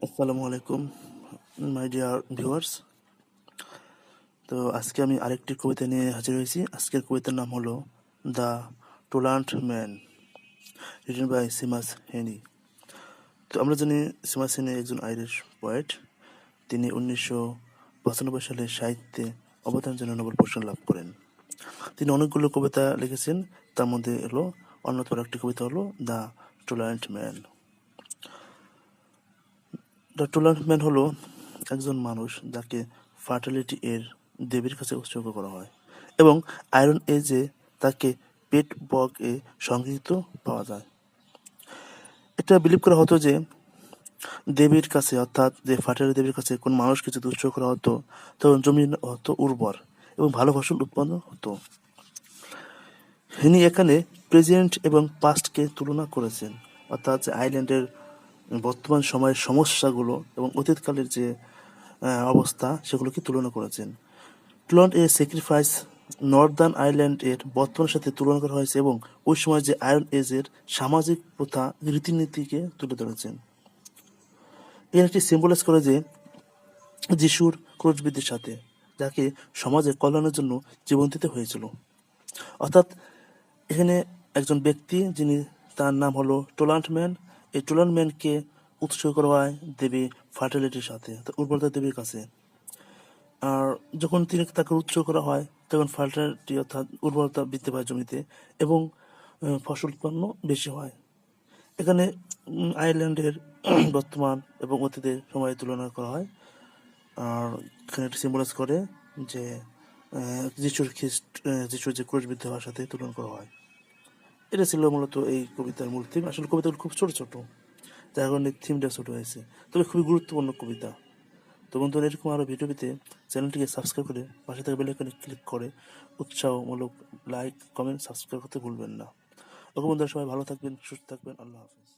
আসসালামু আলাইকুম my dear viewers. তো আজকে আমি আরেকটি কবিতা নিয়ে হাজির হয়েছি। আজকের কবিতার নাম হলো দ্য টুলান্ট ম্যান, রিটেন বাই সিমাস হেনি। তো আমরা জানি সিমাস হেনি একজন আইরিশ পোয়েট। তিনি 1995 সালে সাহিত্যে অবদানের জন্য নোবেল পুরস্কার লাভ করেন। তিনি অনেকগুলো কবিতা লিখেছেন, তার মধ্যে হলো অন্যতম একটি কবিতা হলো দ্য টুলান্ট ম্যান। দ্য টুলান্ট ম্যান হলো একজন মানুষ যাকে ফার্টিলিটি এর দেবীর কাছে উৎসর্গ করা হয় এবং আয়রন এজে তাকে পেট বগ এ সংগৃহীত পাওয়া যায়। এটা বিলিভ করা হতো যে দেবীর কাছে, অর্থাৎ যে ফার্টিলিটি দেবীর কাছে কোন মানুষকে যদি উৎসর্গ করা হতো তখন জমি হতো উর্বর এবং ভালো ফসল উৎপন্ন হতো। তিনি এখানে প্রেজেন্ট এবং পাস্টকে তুলনা করেছেন, অর্থাৎ যে আইল্যান্ডের বর্তমান সময়ের সমস্যাগুলো এবং অতীতকালের যে অবস্থা সেগুলোকে তুলনা করেছেন। টুলান্ড এর স্যাক্রিফাইস নর্দার্ন আয়ারল্যান্ড এর বর্তমানের সাথে তুলনা করা হয়েছে এবং ওই সময় যে আয়রন এজের সামাজিক প্রথা রীতিনীতিকে তুলে ধরেছেন। এর একটি সিম্বলাইজ করে যে যিশুর ক্রুশবিদ্ধের সাথে, যাকে সমাজের কল্যাণের জন্য জীবন দিতে হয়েছিল। অর্থাৎ এখানে একজন ব্যক্তি, যিনি তার নাম হলো টুলান্ট ম্যান, এই টুলান্ট ম্যানকে উৎসর্গ করা হয় দেবী ফার্টিলিটির সাথে, উর্বরতা দেবীর কাছে। আর যখন তাকে উৎসর্গ করা হয় তখন ফার্টিলিটি অর্থাৎ উর্বরতা বৃদ্ধি পায় জমিতে এবং ফসল উৎপন্ন বেশি হয়। এখানে আয়ারল্যান্ডের বর্তমান এবং অতীতের সময়ের তুলনা করা হয়। আর এখানে একটি সিম্বলাইজ করে যে যিশুর যে ক্রুশবিদ্ধ হওয়ার সাথে তুলনা করা হয়। এটা ছিল মূলত এই কবিতার মূল থিম। আসলে কবিতাগুলো খুব ছোট ছোট, যার কারণে থিমটা ছোট হয়েছে, তবে খুবই গুরুত্বপূর্ণ কবিতা। তো বন্ধুরা, এরকম আরও ভিডিও পেতে চ্যানেলটিকে সাবস্ক্রাইব করে পাশে থাকা বেল আইকনে ক্লিক করে উৎসাহমূলক লাইক, কমেন্ট, সাবস্ক্রাইব করতে ভুলবেন না। ওকে বন্ধুরা, সবাই ভালো থাকবেন, সুস্থ থাকবেন। আল্লাহ হাফেজ।